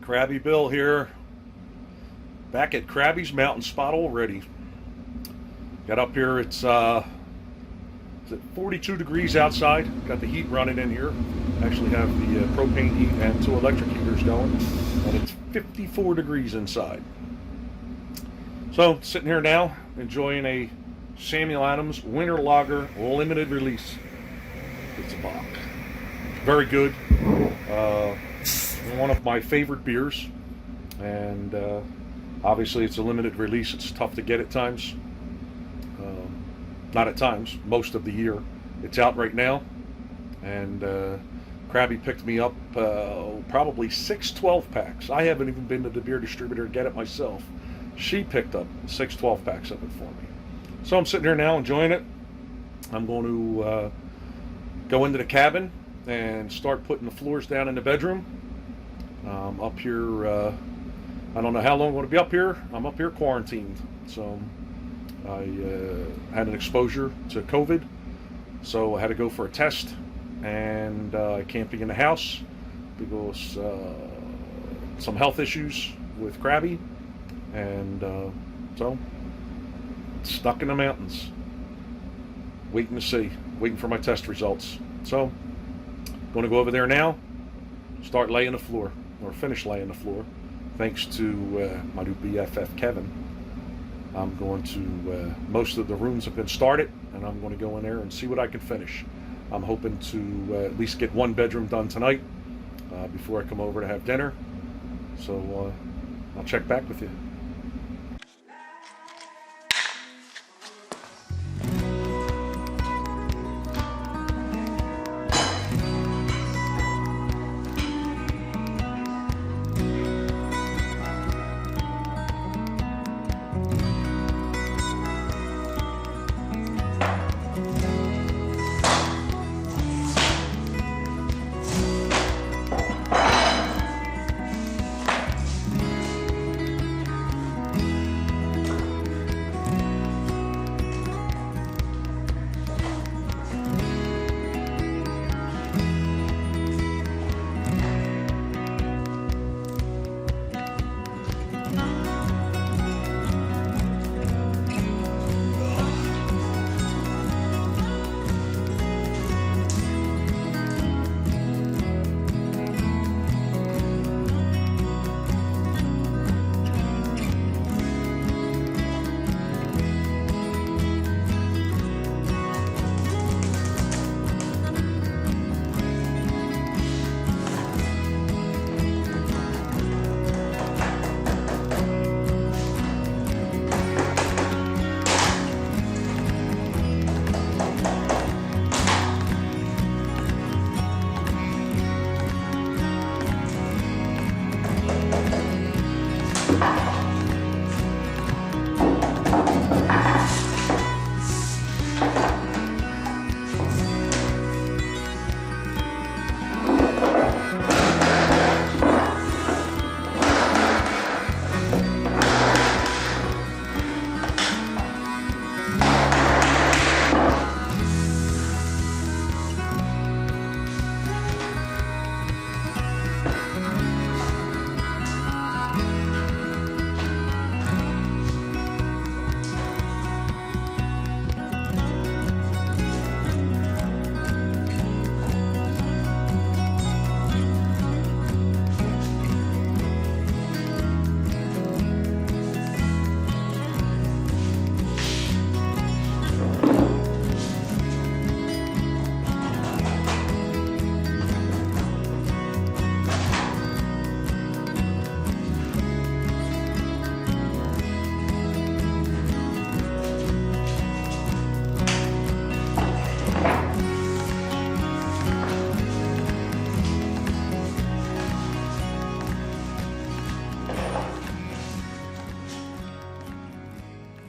Krabby Bill here, back at Krabby's Mountain Spot already. Got up here, it's 42 degrees outside. Got the heat running in here. Actually have the propane heat and 2 electric heaters going, and it's 54 degrees inside. So sitting here now, enjoying a Samuel Adams Winter Lager limited release. It's a Bock. Very good. One of my favorite beers, and obviously it's a limited release. It's tough to get at times. Not at times, most of the year. It's out right now, and Krabby picked me up probably 6 12-packs. I haven't even been to the beer distributor to get it myself. She picked up 6 12-packs of it for me. So I'm sitting here now enjoying it. I'm going to go into the cabin and start putting the floors down in the bedroom. Up here, I don't know how long I'm going to be up here. I'm up here quarantined. So I had an exposure to COVID, so I had to go for a test, and I can't be in the house because some health issues with Krabby, and so stuck in the mountains, waiting for my test results. So going to go over there now, start laying the floor, or finish laying the floor, thanks to my new BFF Kevin. I'm going to, most of the rooms have been started, and I'm going to go in there and see what I can finish. I'm hoping to at least get 1 bedroom done tonight before I come over to have dinner. So I'll check back with you.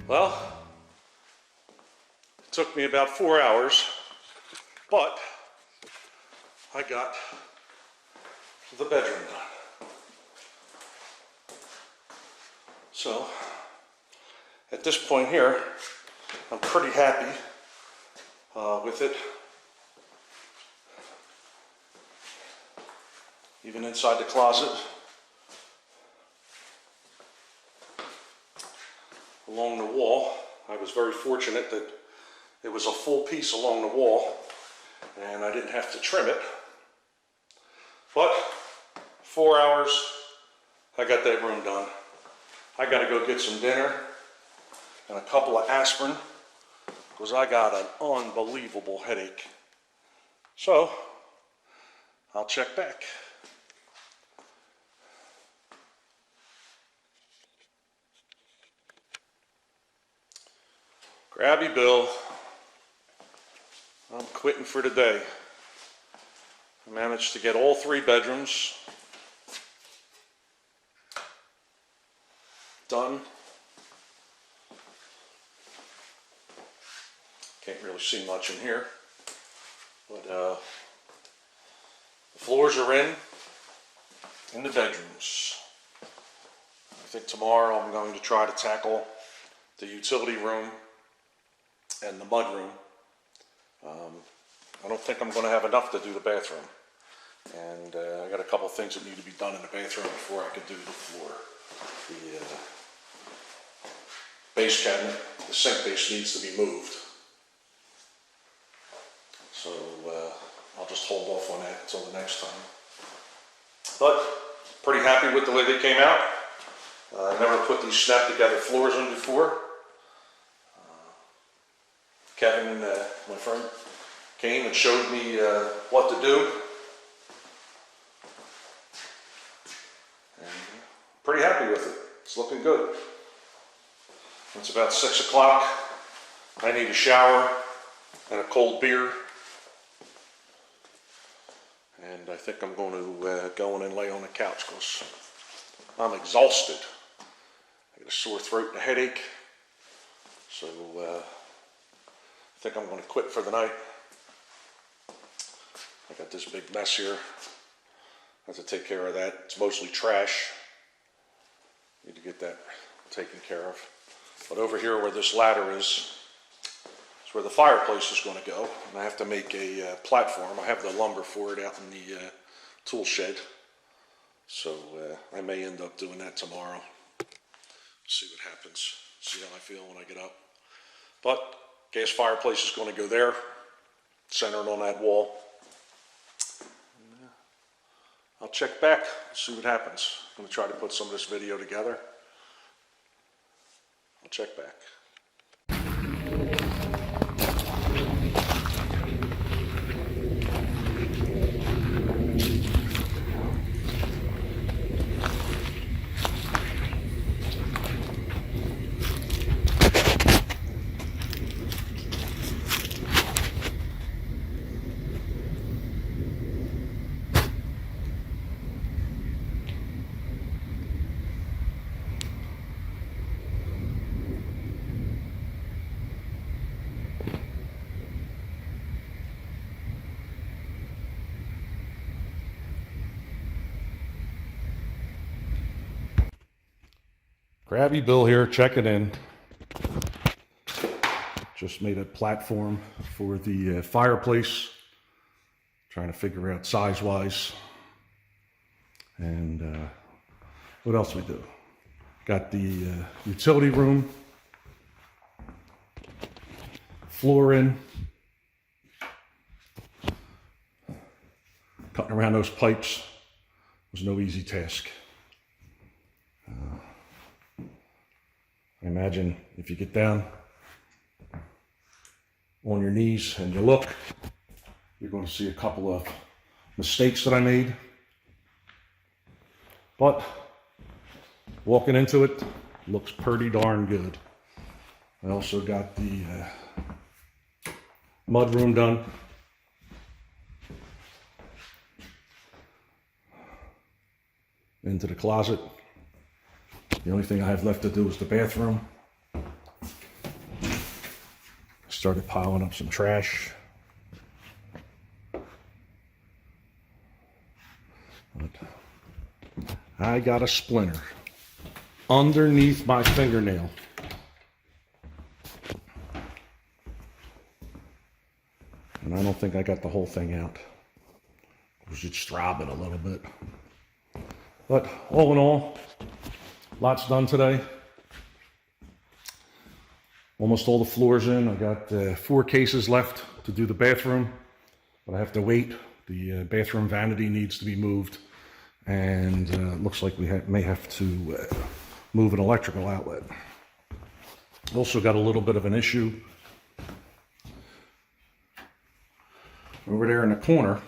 Well, it took me about 4 hours, but I got the bedroom done. So, at this point here, I'm pretty happy with it. Even inside the closet, along the wall. I was very fortunate that it was a full piece along the wall and I didn't have to trim it. But 4 hours, I got that room done. I got to go get some dinner and a couple of aspirin because I got an unbelievable headache. So, I'll check back. Grabby Bill, I'm quitting for the day. I managed to get all 3 bedrooms done. Can't really see much in here, but the floors are in the bedrooms. I think tomorrow I'm going to try to tackle the utility room and the mud room. I don't think I'm going to have enough to do the bathroom, and I got a couple things that need to be done in the bathroom before I can do the floor. The base cabinet, the sink base needs to be moved, so I'll just hold off on that until the next time. But pretty happy with the way they came out. I never put these snap together floors in before. Kevin, my friend, came and showed me what to do. And pretty happy with it. It's looking good. It's about 6 o'clock. I need a shower and a cold beer. And I think I'm going to go in and lay on the couch because I'm exhausted. I got a sore throat and a headache. So I think I'm going to quit for the night. I got this big mess here. I have to take care of that. It's mostly trash. Need to get that taken care of. But over here where this ladder is where the fireplace is going to go. And I have to make a platform. I have the lumber for it out in the tool shed. So I may end up doing that tomorrow. See what happens. See how I feel when I get up. But gas fireplace is going to go there, centered on that wall. I'll check back, see what happens. I'm going to try to put some of this video together. I'll check back. Grabby Bill here, checking in. Just made a platform for the fireplace. Trying to figure out size-wise. And what else we do? Got the utility room. Floor in. Cutting around those pipes was no easy task. I imagine if you get down on your knees and you look, you're going to see a couple of mistakes that I made. But walking into it, looks pretty darn good. I also got the mud room done. Into the closet. The only thing I have left to do is the bathroom. Started piling up some trash. But I got a splinter underneath my fingernail. And I don't think I got the whole thing out. It was just throbbing a little bit. But all in all, lots done today. Almost all the floors in. I got 4 cases left to do the bathroom, but I have to wait. The bathroom vanity needs to be moved, and it looks like we may have to move an electrical outlet. Also got a little bit of an issue over there in the corner.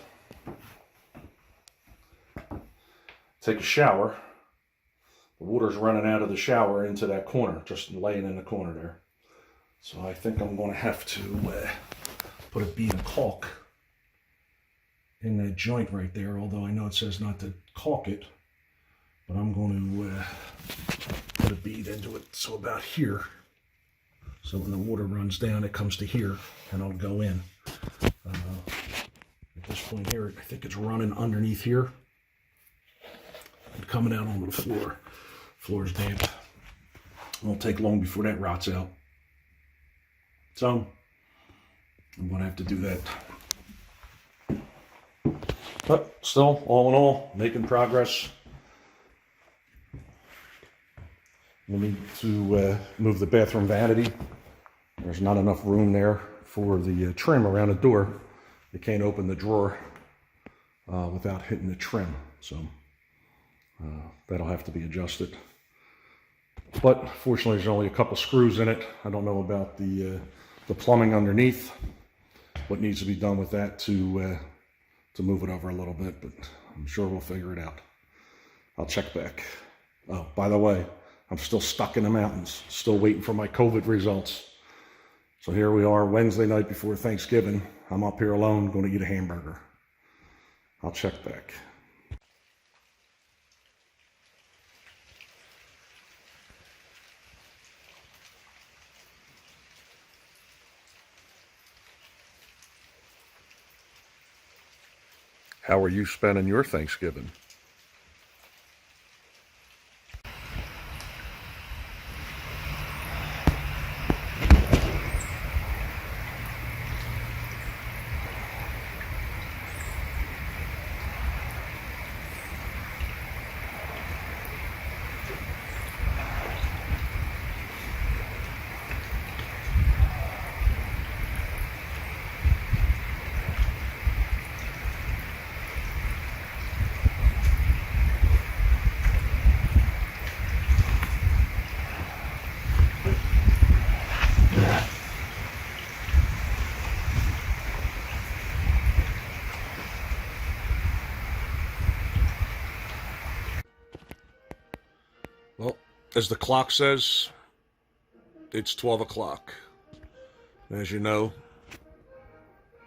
Take a shower. The water's running out of the shower into that corner, just laying in the corner there. So I think I'm going to have to put a bead of caulk in that joint right there, although I know it says not to caulk it, but I'm going to put a bead into it so about here. So when the water runs down, it comes to here, and I'll go in. At this point here, I think it's running underneath here and coming out onto the floor. Floor's damp. Won't take long before that rots out. So I'm going to have to do that. But still, all in all, making progress. We need to move the bathroom vanity. There's not enough room there for the trim around the door. You can't open the drawer without hitting the trim. So that'll have to be adjusted. But fortunately, there's only a couple screws in it. I don't know about the plumbing underneath. What needs to be done with that to move it over a little bit, but I'm sure we'll figure it out. I'll check back. Oh, by the way, I'm still stuck in the mountains, still waiting for my COVID results. So here we are, Wednesday night before Thanksgiving. I'm up here alone, going to eat a hamburger. I'll check back. How are you spending your Thanksgiving? Well, as the clock says, it's 12 o'clock. As you know,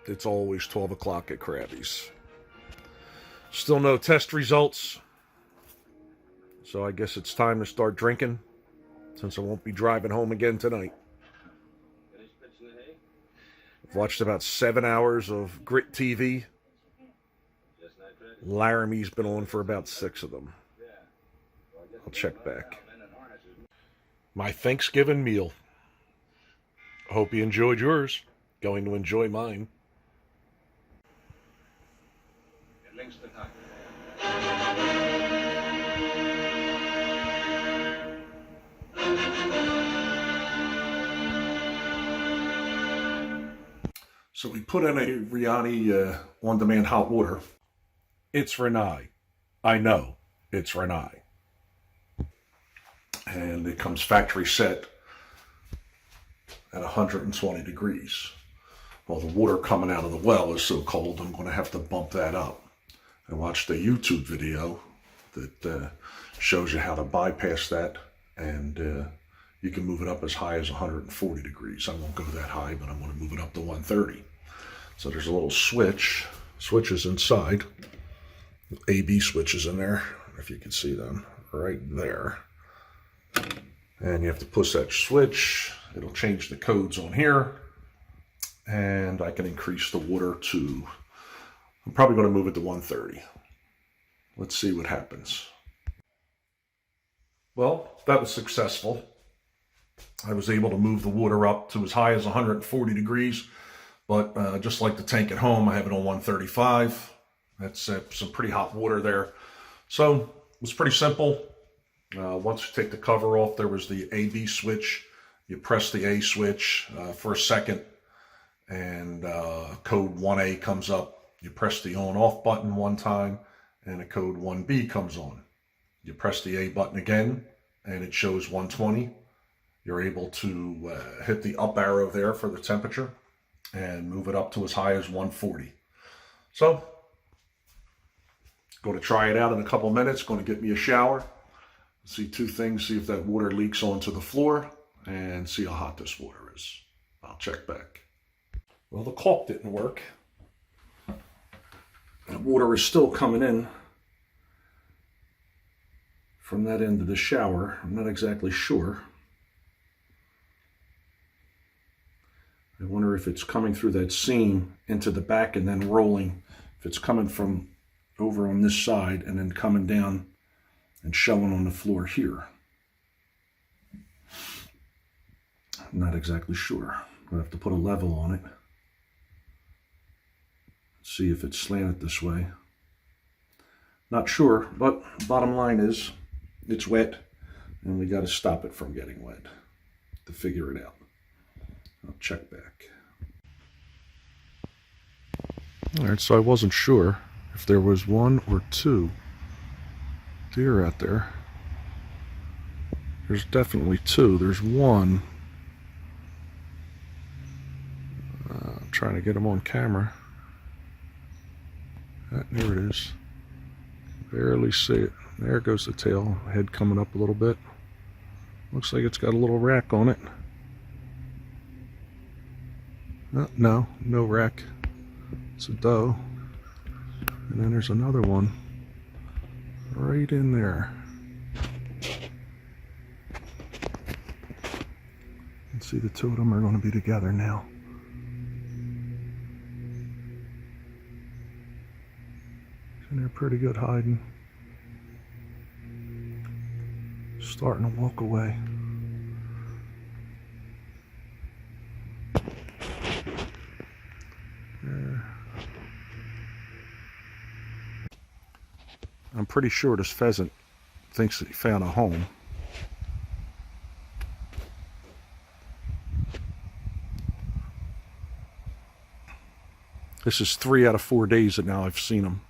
it's always 12 o'clock at Krabby's. Still no test results, so I guess it's time to start drinking, since I won't be driving home again tonight. I've watched about 7 hours of Grit TV. Laramie's been on for about 6 of them. I'll check back. My Thanksgiving meal. I hope you enjoyed yours. Going to enjoy mine. So we put in a Riani on-demand hot water. It's Renai. I know it's Renai. And it comes factory set at 120 degrees. Well, the water coming out of the well is so cold, I'm going to have to bump that up. I watched a YouTube video that shows you how to bypass that, and you can move it up as high as 140 degrees. I won't go that high, but I'm going to move it up to 130. So there's a little switches inside, AB switches in there, if you can see them, right there. And you have to push that switch. It'll change the codes on here. And I can increase the water to, I'm probably going to move it to 130. Let's see what happens. Well, that was successful. I was able to move the water up to as high as 140 degrees. But just like the tank at home, I have it on 135. That's some pretty hot water there. So it was pretty simple. Once you take the cover off, there was the AB switch You press the A switch for a second, and code 1A comes up. You press the on off button one time, and a code 1B comes on. You press the A button again, and it shows 120. You're able to hit the up arrow there for the temperature and move it up to as high as 140. So, going to try it out in a couple minutes. Going to get me a shower. See two things. See if that water leaks onto the floor and see how hot this water is. I'll check back. Well, the caulk didn't work. The water is still coming in from that end of the shower. I'm not exactly sure. I wonder if it's coming through that seam into the back and then rolling. If it's coming from over on this side and then coming down and showing on the floor here. I'm not exactly sure. I'll have to put a level on it. See if it's slanted this way. Not sure, but bottom line is it's wet and we got to stop it from getting wet to figure it out. I'll check back. All right, so I wasn't sure if there was one or two deer out there. There's definitely two. There's one. I'm trying to get him on camera. There it is. Barely see it. There goes the tail. Head coming up a little bit. Looks like it's got a little rack on it. No rack. It's a doe. And then there's another one right in there. And see, the two of them are going to be together now. And they're pretty good hiding. Starting to walk away. There. I'm pretty sure this pheasant thinks that he found a home. This is 3 out of 4 days that now I've seen him.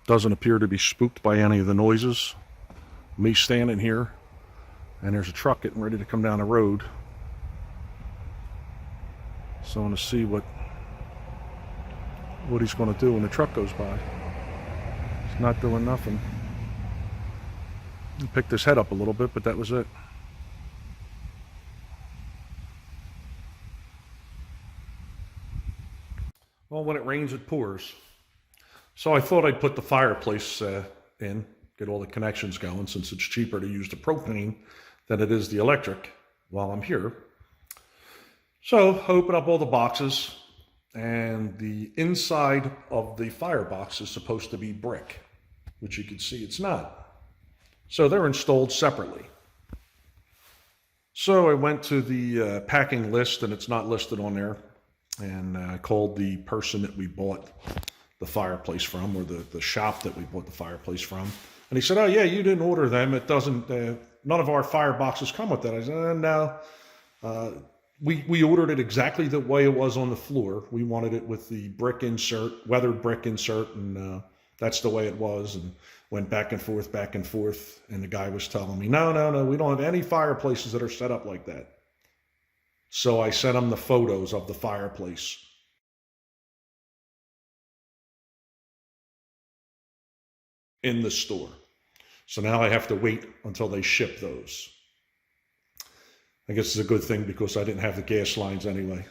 Doesn't appear to be spooked by any of the noises. Me standing here, and there's a truck getting ready to come down the road. So I want to see what he's going to do when the truck goes by. He's not doing nothing. He picked his head up a little bit, but that was it. Well, when it rains, it pours. So I thought I'd put the fireplace in, get all the connections going, since it's cheaper to use the propane than it is the electric while I'm here. So I open up all the boxes, and the inside of the firebox is supposed to be brick, which you can see it's not. So they're installed separately. So I went to the packing list, and it's not listed on there, and I called the person that we bought the fireplace from, or the shop that we bought the fireplace from, and he said, "Oh yeah, you didn't order them. It doesn't. None of our fireboxes come with that." I said, "No. We ordered it exactly the way it was on the floor. We wanted it with the brick insert, weathered brick insert, and that's the way it was." And went back and forth, and the guy was telling me, "No, we don't have any fireplaces that are set up like that." So I sent him the photos of the fireplace. In the store. So now I have to wait until they ship those. I guess it's a good thing because I didn't have the gas lines anyway.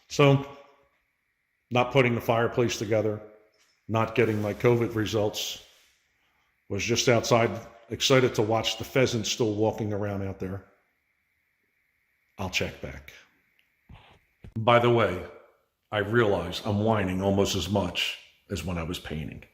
So, not putting the fireplace together, not getting my COVID results, was just outside, excited to watch the pheasants still walking around out there. I'll check back. By the way, I realize I'm whining almost as much as when I was painting.